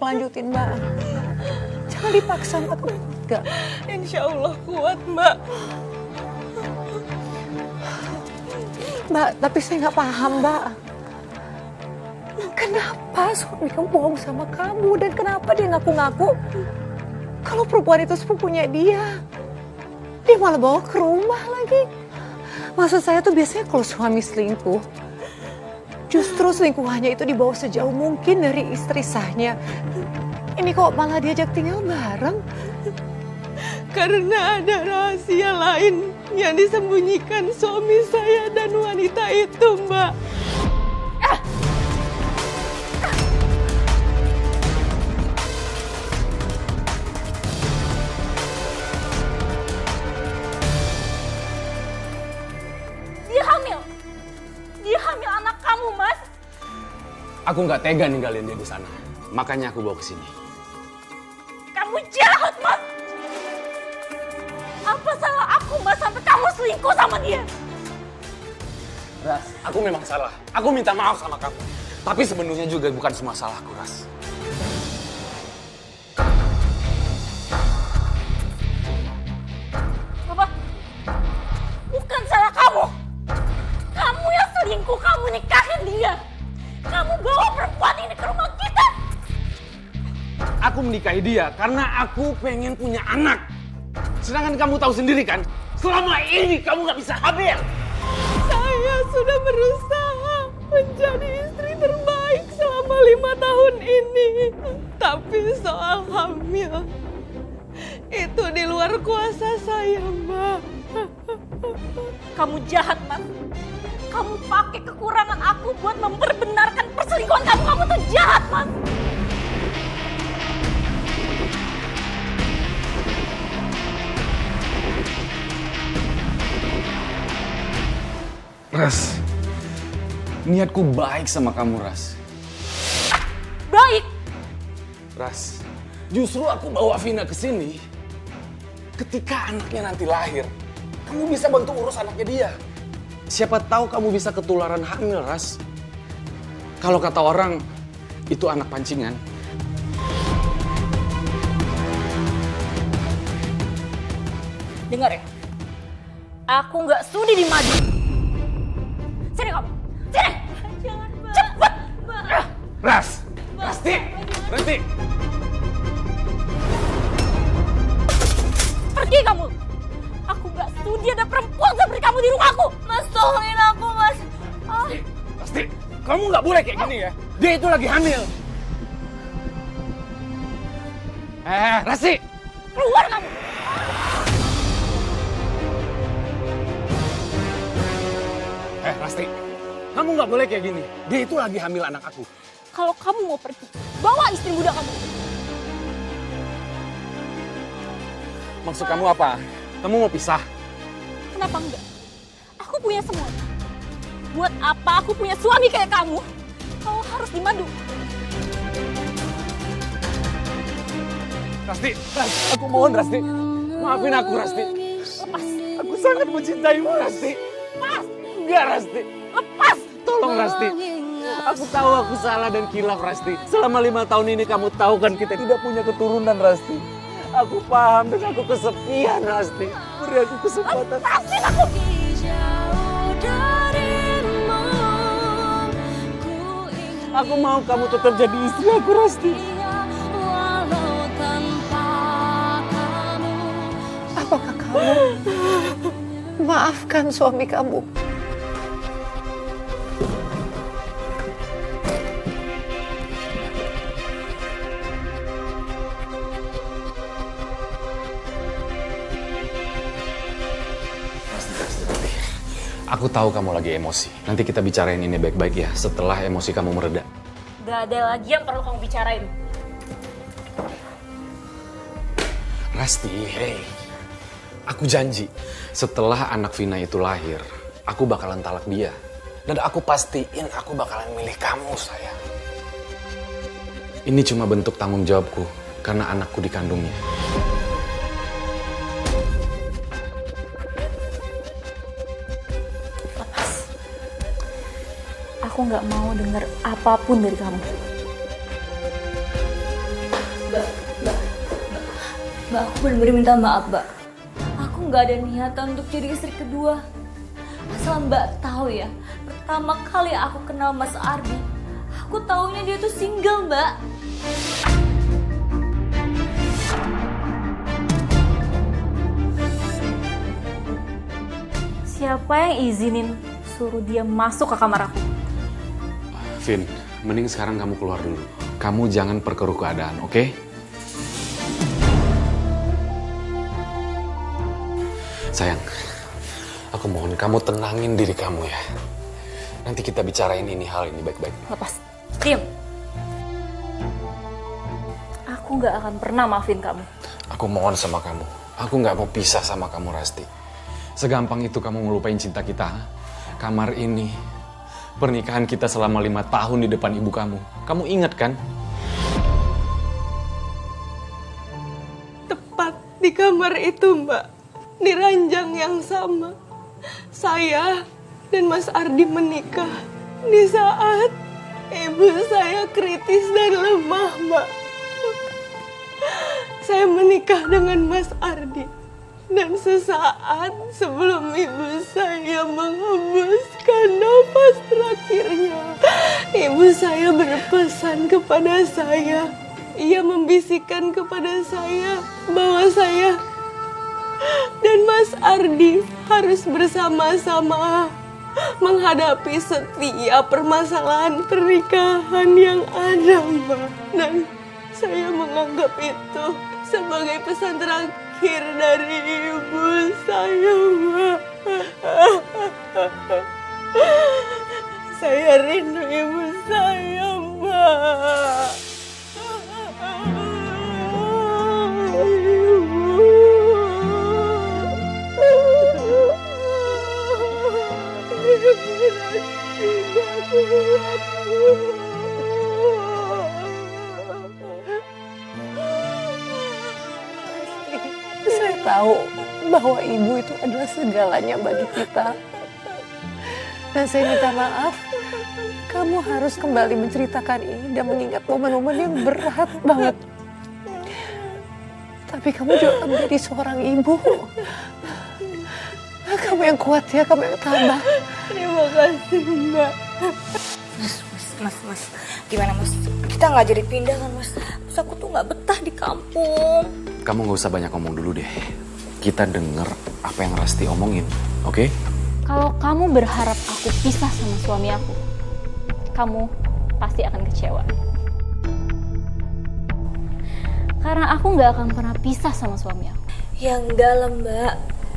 lanjutin, Mbak. Jangan dipaksa, Mbak. Enggak. Insya Allah kuat, Mbak. Mbak, tapi saya nggak paham, Mbak. Kenapa suami kamu bohong sama kamu? Dan kenapa dia ngaku-ngaku kalau perempuan itu sepupunya dia? Dia malah bawa ke rumah lagi. Maksud saya tuh biasanya kalau suami selingkuh, justru selingkuhannya itu dibawa sejauh mungkin dari istri sahnya. Ini kok malah diajak tinggal bareng? Karena ada rahasia lain yang disembunyikan suami saya dan wanita itu, Mbak. Dia hamil anak kamu, Mas. Aku nggak tega ninggalin dia di sana. Makanya aku bawa ke sini. Kamu jahat, Mas. Apa salah aku, Mas, sampai kamu selingkuh sama dia? Ras, aku memang salah. Aku minta maaf sama kamu. Tapi sebenarnya juga bukan semua salahku, Ras. Apa? Bukan salah kamu. Kamu yang selingkuh, kamu nikahin dia. Kamu bawa perempuan ini ke rumah kita. Aku menikahi dia karena aku pengen punya anak. Sedangkan kamu tahu sendiri kan, selama ini kamu nggak bisa hamil. Saya sudah berusaha menjadi istri terbaik selama 5 tahun ini. Tapi soal hamil, itu di luar kuasa saya, Mbak. Kamu jahat, Mas. Kamu pakai kekurangan aku buat memperbenarkan perselingkuhan kamu. Kamu tuh jahat, Mas. Ras, niatku baik sama kamu, Ras. Baik. Ras, justru aku bawa Vina ke sini. Ketika anaknya nanti lahir, kamu bisa bantu urus anaknya dia. Siapa tahu kamu bisa ketularan hamil, Ras. Kalau kata orang, itu anak pancingan. Dengar ya, aku nggak sudi dimadu. Sini kamu, sini. Jangan, Mbak. Cepet. Mbak. Ras, Rasti, berhenti. Pergi kamu. Aku nggak sudi ada perempuan seperti kamu di rumahku. Mas, tolongin aku, Mas. Rasti, kamu nggak boleh kayak gini ya. Dia itu lagi hamil. Rasti. Keluar kamu. Rasti, kamu nggak boleh kayak gini. Dia itu lagi hamil anak aku. Kalau kamu mau pergi, bawa istri muda kamu. Maksud kamu apa? Kamu mau pisah? Kenapa enggak? Aku punya semua. Buat apa aku punya suami kayak kamu? Kau harus dimadu. Rasti, aku mohon Rasti. Maafin aku Rasti. Lepas. Aku sangat mencintaimu Rasti. Lepas. Enggak Rasti. Lepas. Tolong Rasti. Aku tahu aku salah dan kilaf Rasti. Selama 5 tahun ini kamu tahu kan kita tidak punya keturunan Rasti. Aku paham dan aku kesepian Rasti. Beri aku kesempatan. Lepasin aku. Aku mau kamu tetap jadi istri aku Rasti. Apakah kamu maafkan suami kamu? Aku tahu kamu lagi emosi. Nanti kita bicarain ini baik-baik ya setelah emosi kamu mereda. Gak ada lagi yang perlu kamu bicarain. Rasti, hey. Aku janji setelah anak Vina itu lahir, aku bakalan talak dia. Dan aku pastiin aku bakalan milih kamu, sayang. Ini cuma bentuk tanggung jawabku karena anakku dikandungnya. Aku nggak mau dengar apapun dari kamu. Mbak, aku bener-bener minta maaf, Mbak. Aku nggak ada niatan untuk jadi istri kedua. Asal Mbak tahu ya, pertama kali aku kenal Mas Ardi, aku taunya dia tuh single, Mbak. Siapa yang izinin suruh dia masuk ke kamar aku? Vin, mending sekarang kamu keluar dulu. Kamu jangan perkeruh keadaan, oke? Sayang, aku mohon kamu tenangin diri kamu ya. Nanti kita bicarain hal ini baik-baik. Lepas, diam. Aku nggak akan pernah maafin kamu. Aku mohon sama kamu. Aku nggak mau pisah sama kamu, Rasti. Segampang itu kamu ngelupain cinta kita. Kamar ini, pernikahan kita selama 5 tahun di depan ibu kamu. Kamu ingat kan? Tepat di kamar itu, Mbak. Di ranjang yang sama. Saya dan Mas Ardi menikah di saat ibu saya kritis dan lemah, Mbak. Saya menikah dengan Mas Ardi. Dan sesaat sebelum ibu saya menghembuskan nafas terakhirnya, ibu saya berpesan kepada saya. Ia membisikkan kepada saya bahwa saya dan Mas Ardi harus bersama-sama menghadapi setiap permasalahan pernikahan yang ada, Mbak. Dan saya menganggap itu sebagai pesan terakhir dari ibu saya, Mbak. Saya rindu ibu saya, Mbak. Saya tahu bahwa ibu itu adalah segalanya bagi kita. Dan saya minta maaf, kamu harus kembali menceritakan ini dan mengingat momen-momen yang berat banget. Tapi kamu juga menjadi seorang ibu. Kamu yang kuat ya, kamu yang tabah. Terima kasih, Mbak. Mas. Gimana, Mas? Kita nggak jadi pindah kan, Mas? Mas, aku tuh nggak betah di kampung. Kamu gak usah banyak ngomong dulu deh. Kita denger apa yang Rasti omongin, oke? Kalau kamu berharap aku pisah sama suami aku, kamu pasti akan kecewa. Karena aku nggak akan pernah pisah sama suami aku. Ya enggak lah, Mbak.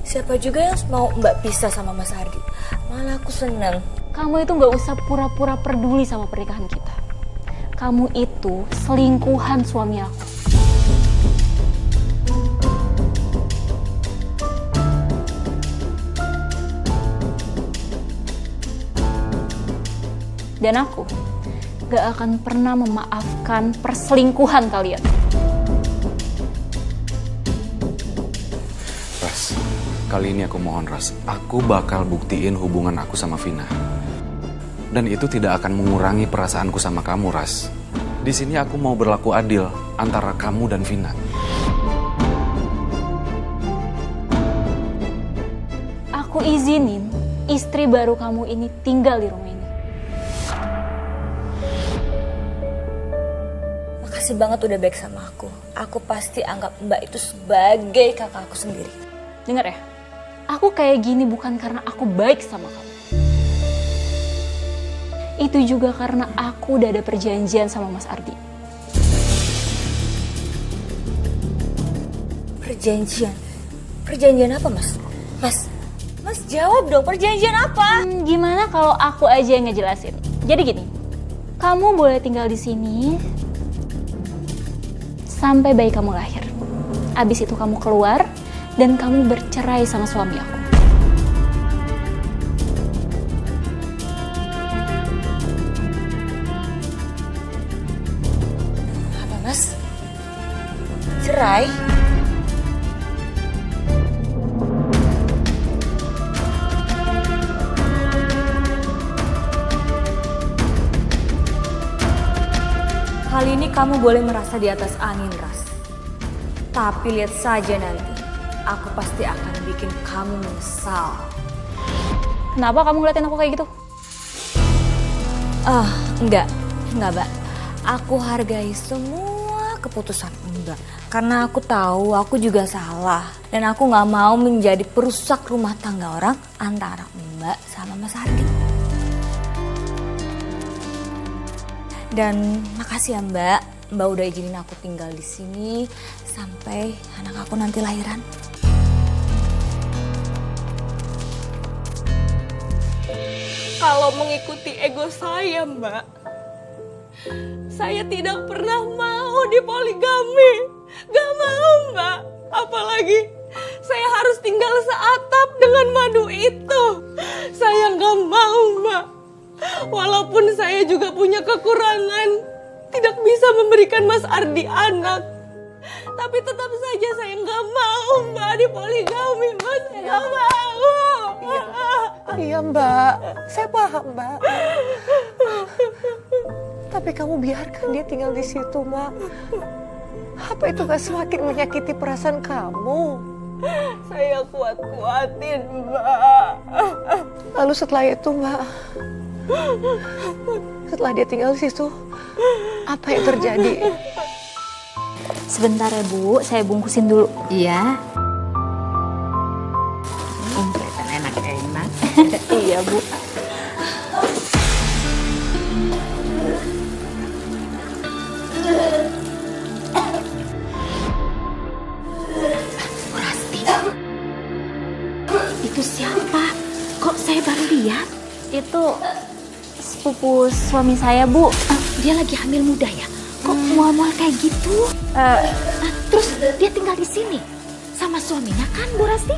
Siapa juga yang mau Mbak pisah sama Mas Ardi? Malah aku seneng. Kamu itu nggak usah pura-pura peduli sama pernikahan kita. Kamu itu selingkuhan suami aku. Dan aku gak akan pernah memaafkan perselingkuhan kalian. Ras, kali ini aku mohon Ras, aku bakal buktiin hubungan aku sama Vina. Dan itu tidak akan mengurangi perasaanku sama kamu, Ras. Di sini aku mau berlaku adil antara kamu dan Vina. Aku izinin istri baru kamu ini tinggal di rumah ini. Makasih banget udah baik sama aku. Aku pasti anggap Mbak itu sebagai kakak aku sendiri. Dengar ya, aku kayak gini bukan karena aku baik sama kamu. Itu juga karena aku udah ada perjanjian sama Mas Ardi. Perjanjian? Perjanjian apa, Mas? Mas jawab dong, perjanjian apa? Gimana kalau aku aja yang ngejelasin? Jadi gini, kamu boleh tinggal di sini sampai bayi kamu lahir. Abis itu kamu keluar dan kamu bercerai sama suami aku. Apa, Mas? Cerai? Kali ini kamu boleh merasa di atas angin, Ras. Tapi lihat saja nanti, aku pasti akan bikin kamu menyesal. Kenapa kamu ngeliatin aku kayak gitu? Enggak Mbak. Aku hargai semua keputusan Mbak. Karena aku tahu aku juga salah. Dan aku gak mau menjadi perusak rumah tangga orang antara Mbak sama Mas Ardi. Dan makasih ya Mbak. Mbak udah izinin aku tinggal di sini sampai anak aku nanti lahiran. Kalau mengikuti ego saya, Mbak, saya tidak pernah mau dipoligami. Gak mau, Mbak. Apalagi saya harus tinggal seatap dengan Madu itu. Saya gak mau, Mbak. Walaupun saya juga punya kekurangan, tidak bisa memberikan Mas Ardi anak. Tapi tetap saja saya gak mau, Mbak, dipoligami, Mas. Gak mau. Iya Mbak, saya paham Mbak. Tapi kamu biarkan dia tinggal di situ Mbak. Apa itu gak semakin menyakiti perasaan kamu? Saya kuat-kuatin, Mbak. Lalu setelah itu Mbak, setelah dia tinggal di situ, apa yang terjadi? Sebentar ya Bu, saya bungkusin dulu. Iya. Kelihatan enak-enak. Iya Bu. Rasti. Itu siapa? Kok saya baru lihat? Itu sepupu suami saya Bu. Dia lagi hamil muda ya? Kok mual-mual kayak gitu? Terus dia tinggal di sini sama suaminya kan, Bu Rasti?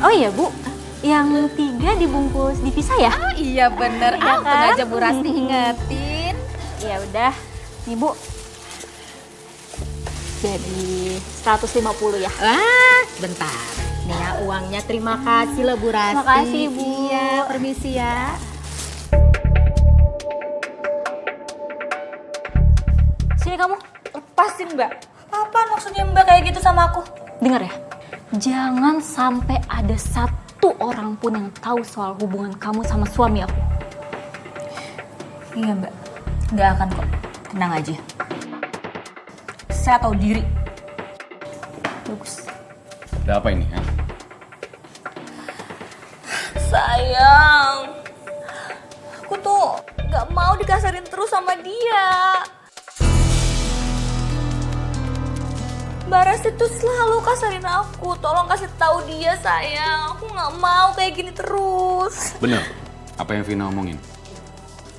Oh iya Bu, yang 3 dibungkus dipisah ya? Oh iya bener. Iya Untung kan? aja Bu Rasti ingetin. Ya udah, nih Bu. Jadi 150 ya. Wah, bentar. Nih ya uangnya, terima kasih loh Bu Rasti. Terima kasih, Bu. Iya, permisi ya. Sini kamu. Lepasin Mbak. Apa maksudnya Mbak kayak gitu sama aku? Dengar ya. Jangan sampai ada satu orang pun yang tahu soal hubungan kamu sama suami aku. Iya Mbak. Nggak akan kok. Tenang aja. Saya tahu diri. Bagus. Ada apa ini? Sayang. Aku tuh nggak mau dikasarin terus sama dia. Mbak Rasti tuh selalu kasarin aku. Tolong kasih tahu dia sayang. Aku nggak mau kayak gini terus. Bener, apa yang Vina omongin?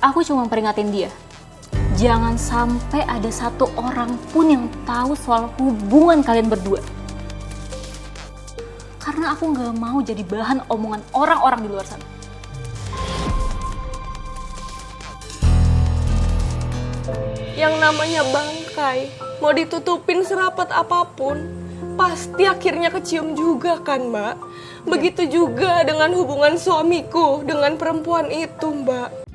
Aku cuma peringatin dia. Jangan sampai ada satu orang pun yang tahu soal hubungan kalian berdua. Karena aku nggak mau jadi bahan omongan orang-orang di luar sana. Yang namanya bangkai, mau ditutupin serapat apapun, pasti akhirnya kecium juga kan, Mbak? Begitu juga dengan hubungan suamiku dengan perempuan itu, Mbak.